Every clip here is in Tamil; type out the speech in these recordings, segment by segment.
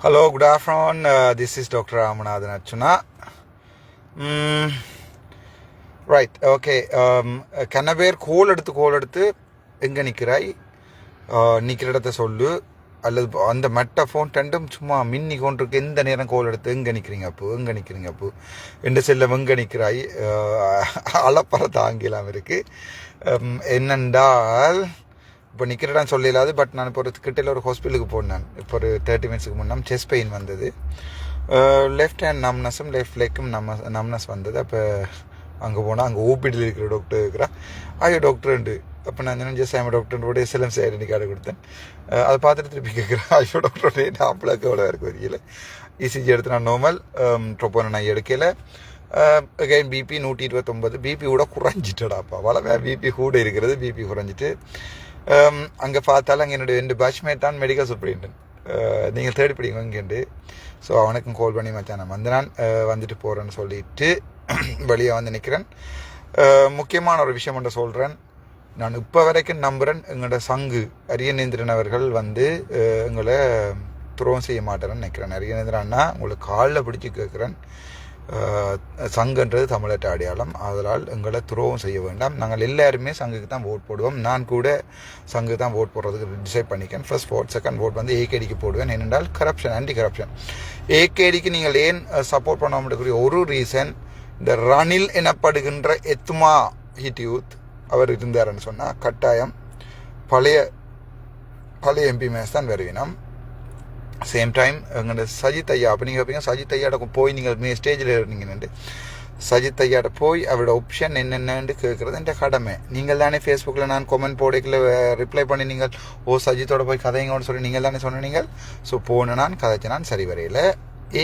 Hello, good afternoon. This is Dr. Ramanathan Archana. Right, okay. கண்ண பேர் கோல் எடுத்து எங்கே நிற்கிறாய், நிற்கிற இடத்த சொல்லு, அல்லது அந்த மெட்ட ஃபோன் ரெண்டும் சும்மா மின்னி கொண்டிருக்கு. எந்த நேரம் கோல் எடுத்து எங்கே நிற்கிறீங்க அப்போ என்று செல்லம் எங்கே நிற்கிறாய், அளப்பற தாங்கிலாம் இருக்குது. என்னென்றால் இப்போ நிற்கிறடான்னு சொல்லிடாது. பட் நான் இப்போ ஒரு கிட்டையில் ஒரு ஹாஸ்பிட்டலுக்கு போனேன். இப்போ ஒரு 30 மினிட்ஸுக்கு முன்னே செஸ்ட் பெயின் வந்தது. லெஃப்ட் ஹேண்ட் நம்னஸும் லெஃப்ட் லெக்கும் நம்னஸ் வந்தது. அப்போ அங்கே போனால் அங்கே ஓபிடியில் இருக்கிற டாக்டர் இருக்கிறா. ஐயோ டாக்டர்ண்டு. அப்போ நான் என்ன ஜஸ்ட் ஐம் டாக்டர் கூட எஸ்எல்எம்சி ஐடென்டி கார்டு கொடுத்தேன். அதை பார்த்துட்டு திருப்பி கேட்குறேன், ஐயோ டாக்டர் நாப்பிளாக்கு எவ்வளோ இருக்கு வரையில். இசிஜி எடுத்து நான் நார்மல், ட்ரோப்போனை நான் எடுக்கலை. Again BP 129. பிபி கூட குறைஞ்சிட்டடாப்பா. வளவே பிபி கூட இருக்கிறது, பிபி குறைஞ்சிட்டு. அங்கே பார்த்தாலும் அங்கே என்னுடைய 2 பேட்ச்மேட் தான் மெடிக்கல் சூப்பரிண்டென்ட். நீங்கள் தேடி பிடிங்க இங்கேண்டு. ஸோ அவனுக்கும் கால் பண்ணி மச்சான் நான் வந்துட்டு போகிறேன்னு சொல்லிட்டு வெளியே வந்து நிற்கிறேன். முக்கியமான ஒரு விஷயம் ஒன்று சொல்கிறேன். நான் இப்போ வரைக்கும் நம்புகிறேன், எங்களோட சங்கு அரியநேந்திரன் அவர்கள் எங்களை துரோகம் செய்ய மாட்டேன்னு நினைக்கிறேன். அரியநேந்திரன்னா உங்களுக்கு காலில் பிடிச்சி கேட்குறேன். சங்குன்றது தமிழற்ற அடையாளம். அதனால் எங்களை துரோகம் செய்ய வேண்டாம். நாங்கள் எல்லாருமே சங்குக்கு தான் ஓட் போடுவோம். நான் கூட சங்கு தான் ஓட் போடுறதுக்கு டிசைட் பண்ணிக்கேன். ஃபர்ஸ்ட் ஓட், செகண்ட் ஓட் ஏகேடிக்கு போடுவேன். ஏனென்றால் கரப்ஷன், ஆன்டி கரப்ஷன். ஏகேடிக்கு நீங்கள் ஏன் சப்போர்ட் பண்ண முடியக்கூடிய ஒரு ரீசன், இந்த ரணில் எனப்படுகின்ற எத்மா ஹிட் யூத் அவர் இருந்தாருன்னு சொன்னால் கட்டாயம் பழைய எம்பி மேஸ் தான் வருவினம். சேம் டைம் எங்களோட சஜித் ஐயா, அப்போ நீங்கள் கேட்பீங்க சஜித் ஐயாட்ட போய் நீங்கள் ஸ்டேஜில் இருந்தீங்கன்னு. சஜித் ஐயாட்ட போய் அவரோட ஆப்ஷன் என்னென்னு கேட்குறது என்ற கடமை. நீங்கள் தானே ஃபேஸ்புக்கில் நான் கமெண்ட் போடைக்கில் ரிப்ளை பண்ணி நீங்கள் சஜித்தோட போய் கதைங்கன்னு சொல்லி நீங்கள் தானே சொன்னீங்க. ஸோ போன நான் கதைச்சு நான் சரி வரையில்.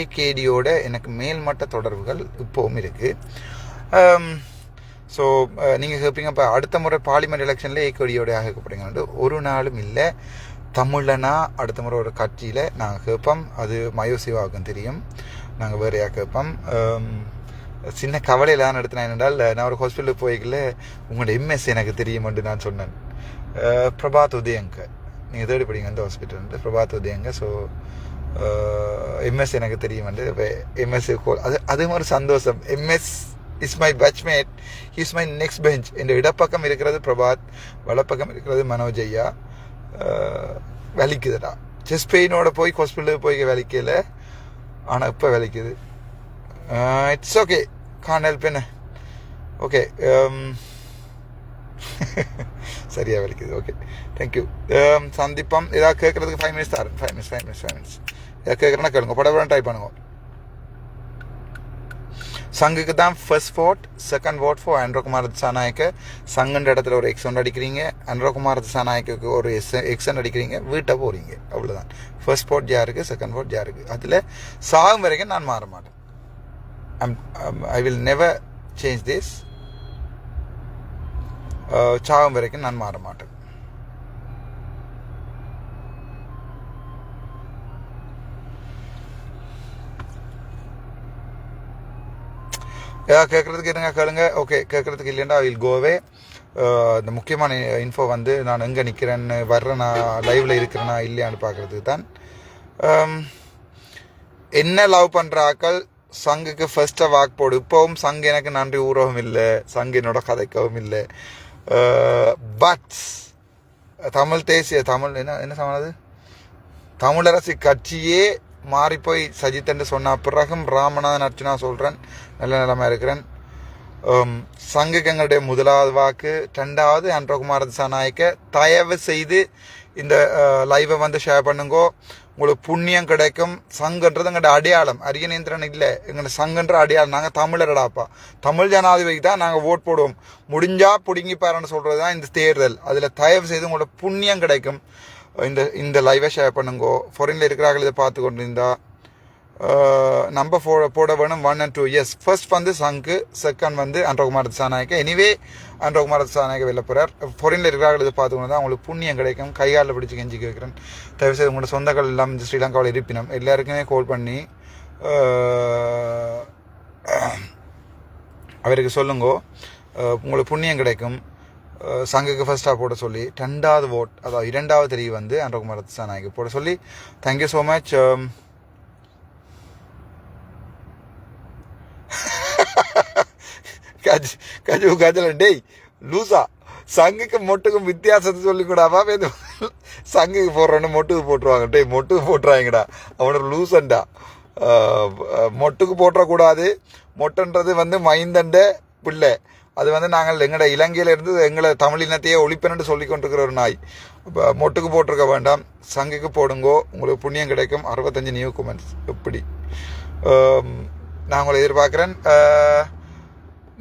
ஏகேடியோட எனக்கு மேல்மட்ட தொடர்புகள் இப்போவும் இருக்குது. ஸோ நீங்கள் கேட்பீங்க இப்போ அடுத்த முறை பார்லிமெண்ட் எலெக்ஷனில் ஏகேடியோட ஆகப்படுங்க. ஒரு நாளும் இல்லை. தமிழனா அடுத்த முறை ஒரு கட்சியில் நாங்கள் கேட்போம். அது மயோசிவாவுக்கும் தெரியும். நாங்கள் வேறையாக கேட்போம். சின்ன கவலையில் தான் எடுத்தினேன். என்னென்றால் நான் ஒரு ஹாஸ்பிட்டலுக்கு போய்க்கல உங்களோட எம்எஸ் எனக்கு தெரியுமென்று நான் சொன்னேன். பிரபாத் உதயங்க, நீங்கள் தேடி படிங்க அந்த hospital Prabath Udayanga. So MS எனக்கு தெரியுமென்று. இப்போ எம்எஸ் அது மாதிரி சந்தோஷம். MS is my batchmate, is my next bench. என் இடப்பக்கம் இருக்கிறது பிரபாத், வலப்பக்கம் இருக்கிறது மனோஜ் ஐயா. வலிக்குதுடா. செஸ்ட் பெயினோட போய் ஹாஸ்பிட்டலுக்கு போய் வலிக்கல, ஆனால் இப்போ வலிக்குது. It's okay, can't help. என்ன ஓகே, சரியா வலிக்குது. Okay, thank you. சந்திப்பம். ஏதாவது கேட்குறதுக்கு 5 மினிட்ஸ் தரேன். 5 மினிட்ஸ் ஏதாவது கேட்குறேன்னா கேளுங்க. படப்படம் டைப் பண்ணுங்க. சங்குக்கு தான் first vote, second vote for Anurakumar Dissanayake. சங்குன்ற இடத்துல ஒரு எக்ஸ் ஒன்று அடிக்கிறீங்க, அனுரகுமார் திசாநாயக்கு ஒரு எக்ஸன் அடிக்கிறீங்க, வீட்டை போகிறீங்க. அவ்வளோதான். ஃபர்ஸ்ட் ஓட் யாருக்கு, செகண்ட் ஓட் யாருக்கு. அதில் சாகும் வரைக்கும் நான் மாற மாட்டேன். I will never change this. சாகும் வரைக்கும் நான் மாற மாட்டேன். ஏதாவது கேட்குறதுக்கு இருங்க கேளுங்க. ஓகே, கேட்குறதுக்கு இல்லைன்னா ஐ வில் கோவே. இந்த முக்கியமான இன்ஃபோ நான் எங்கே நிற்கிறேன்னு வர்றேன்னா லைவில் இருக்கிறேன்னா இல்லையான்னு பார்க்குறதுக்கு தான். என்ன லவ் பண்ணுற ஆக்கள் சங்குக்கு ஃபர்ஸ்ட்டாக வாக் போடு. இப்போவும் சங்கு எனக்கு நன்றி ஊறவும் இல்லை, சங்கு என்னோட கதைக்கவும் இல்லை. பட் தமிழ் என்ன சொன்னது, தமிழரசு கட்சியே மாறிப்போய் சஜித் சொன்ன பிறகும் ராமநாதன் அர்ச்சனா சொல்கிறேன், நல்ல நிலைமை இருக்கிறேன். சங்குக்கு எங்களுடைய முதலாவது வாக்கு. 2வது அனுரகுமார் திசாநாயக்க. தயவு செய்து இந்த லைவை ஷேர் பண்ணுங்கோ, உங்களுக்கு புண்ணியம் கிடைக்கும். சங்குன்றது எங்களோட அடையாளம், அரியநேந்திரன் இல்லை, எங்களோட சங்குன்ற அடையாளம். நாங்கள் தமிழரடாப்பா, தமிழ் ஜனாதிபதிக்கு தான் நாங்கள் ஓட் போடுவோம். முடிஞ்சா பிடுங்கிப்பாருன்னு சொல்கிறது தான் இந்த தேர்தல். அதில் தயவு செய்து உங்களோட புண்ணியம் கிடைக்கும். இந்த லைவை ஷேர் பண்ணுங்கோ. ஃபாரின்ல இருக்கிறார்கள் இதை பார்த்து கொண்டு இருந்தா நம்பர் போட வேணும் 1 and 2. எஸ், ஃபர்ஸ்ட் சங்கு, செகண்ட் அனுரகுமார் திசாநாயக்க. எனிவே அனுரகுமார் திசாநாயக்க வெளில போகிறார். ஃபாரின்ல இருக்கிறார்கள் இதை பார்த்து கொண்டு தான் அவங்களுக்கு புண்ணியம் கிடைக்கும். கையால் பிடிச்சி கெஞ்சி கேட்குறேன். தயவுசெய்து உங்களோட சொந்தங்கள் எல்லாம் இந்த ஸ்ரீலங்காவில் இருப்பினும் எல்லாருக்குமே கால் பண்ணி அவருக்கு சொல்லுங்கோ, உங்களுக்கு புண்ணியம் கிடைக்கும். சங்குக்கு ஃபர்ஸ்ட்டாக போட சொல்லி 2வது ஓட், அதாவது 2வது தெரிய அனுரகுமார் திசாநாயக்கு போட சொல்லி. Thank you so much. கஜு கஜல டேய் லூசா சங்குக்கு மொட்டுக்கும் வித்தியாசத்தை சொல்லிக்கூடாமா சங்குக்கு போடுறோன்னு மொட்டுக்கு போட்டுருவாங்க டேய் மொட்டுக்கு போட்டுறாங்கடா அவனோட லூசன்டா மொட்டுக்கு போட்டுறக்கூடாது மொட்டுன்றது மைந்தண்ட பிள்ளை அது நாங்கள் எங்களோட இலங்கையில இருந்து எங்களை தமிழினத்தையே ஒழிப்பேன்னு சொல்லி கொண்டிருக்கிற ஒரு நாய் மொட்டுக்கு போட்டிருக்க வேண்டாம் சங்குக்கு போடுங்கோ உங்களுக்கு புண்ணியம் கிடைக்கும் 65 நியூ கமெண்ட்ஸ் எப்படி நான் உங்களை எதிர்பார்க்குறேன்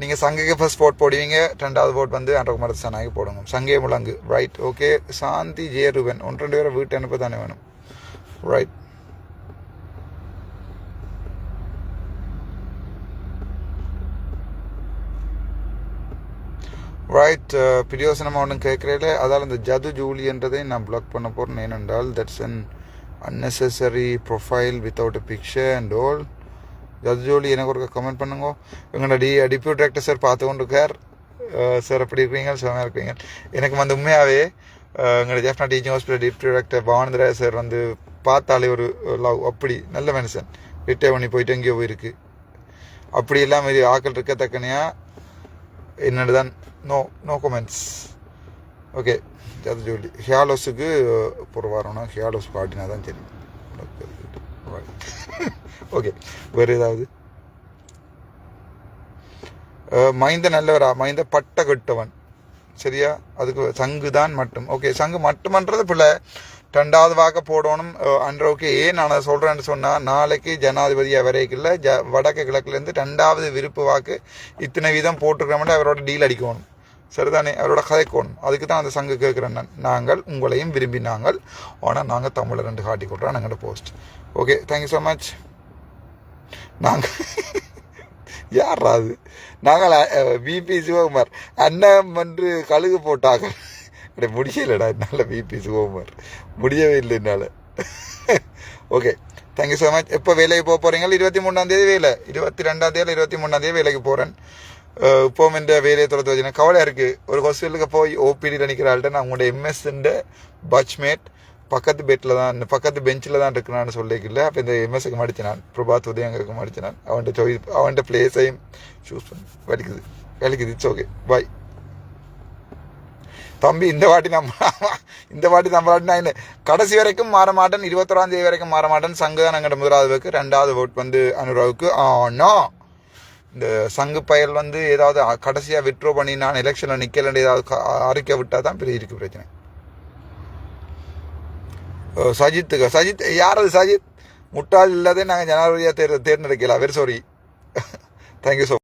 நீங்கள் சங்குக்கு ஃபர்ஸ்ட் போட் போடுவீங்க 2வது போட் அன்றகுமார் சனாய்க்கு போடுங்க சங்கே முழங்கு ரைட் ஓகே சாந்தி ஜேருவன் 1-2 பேரை வீட்டு அனுப்ப தானே வேணும் ரைட் ரைட் பிரியோசனமாக ஒன்றும் கேட்குறேன் அதால் இந்த ஜது ஜூலின்றதை நான் பிளாக் பண்ண போகிறேன் ஏனென்றால் that's an unnecessary profile without a picture and all ஜது ஜூலி எனக்கு ஒரு கமெண்ட் பண்ணுங்க எங்களோட டிப்யூட்டி டைரக்டர் சார் பார்த்து கொண்டு இருக்கார் சார் எப்படி இருக்கிறீங்க சுகமாக இருக்கிறீங்க எனக்கு உண்மையாகவே எங்களோட Jaffna teaching hospital deputy director Bhavanandira sir பார்த்தாலே ஒரு லவ் அப்படி நல்ல மனுஷன் ரிட்டையர் பண்ணி போயிட்டு எங்கேயோ போயிருக்கு அப்படி எல்லாம் மாரி ஆக்கள் இருக்கத்தக்கனையா என்னோட தான் நோ கமெண்ட்ஸ் ஓகே அது சொல்லி ஹியாலோஸுக்கு போடுவாரோன்னா ஹியாலோஸ் பாட்டினா தான் சரி ஓகே வேறு ஏதாவது மைந்த நல்லவரா மைந்த பட்ட கட்டவன் சரியா அதுக்கு சங்கு தான் மட்டும் ஓகே சங்கு மட்டுமன்றது பிள்ளை 2வது வாக்க போடணும் அன்றவுக்கு ஏன் நான் அதை சொல்கிறேன்னு சொன்னால் நாளைக்கு ஜனாதிபதி வரைக்குள்ள வடக்கு கிழக்குலேருந்து 2வது விருப்பு வாக்கு இத்தனை வீதம் போட்டிருக்கிறோம்னா அவரோட டீல் அடிக்கணும் சரிதானே அவரோட கதைக்கணும் அதுக்கு தான் அந்த சங்கு கேட்குறேன் நாங்கள் உங்களையும் விரும்பினாங்கள் ஆனால் நாங்கள் தமிழை 2 காட்டி கொடுறோம் எங்கள்கிட்ட post okay thank you so much நாங்கள் யாரா அது நாங்கள் பிபி சிவகுமார் அண்ணன் கழுகு போட்டாங்க முடியலடா என்னால் பிபி சிவகுமார் முடியவே இல்லை என்னால் ஓகே தேங்க்யூ ஸோ மச் எப்போ வேலைக்கு போக போகிறீங்க 23ஆம் தேதி வேலை 22ஆம் தேதி 23ஆம் தேதி வேலைக்கு போகிறேன் இப்போவும் இந்த வேலையை தொடர்ந்து வச்சுன்னா கவலையாக இருக்குது ஒரு ஹாஸ்பிட்டலுக்கு போய் ஓபிடியில் நிற்கிறாள்கிட்ட நான் உங்களோட எம்எஸ்ன்ற பட்ச்மேட் பக்கத்து பக்கத்து பெஞ்சில் தான் இருக்கிறான்னு சொல்லிக்கல அப்போ இந்த எம்எஸ்க்கு மடிச்சு நான் பிரபாத் உதயங்கருக்கு மடிச்சு நான் அவன்கிட்ட பிளேஸையும் சூஸ் பண்ணி வலிக்குது இட்ஸ் ஓகே பாய் தம்பி இந்த வாட்டி நம்மளாட்டி நான் கடைசி வரைக்கும் மாற மாட்டேன் 21ஆம் தேதி வரைக்கும் மாற மாட்டேன் சங்கு தான் எங்கள்கிட்ட 1வது வாக்கு 2வது ஓட் அனுராவுக்கு ஆனால் இந்த சங்கு பயல் ஏதாவது கடைசியாக விட்ரோ பண்ணி நான் எலெக்ஷனில் நிற்கலன்னு ஏதாவது அறிக்கை விட்டால் தான் பெரிய இருக்கு பிரச்சனை சஜித் யார் அது சஜித் முட்டாள் இல்லாதே நாங்கள் ஜனாதிபதியாக தேர்ந்தெடுக்கலாம் வெரி சாரி தேங்க்யூ ஸோ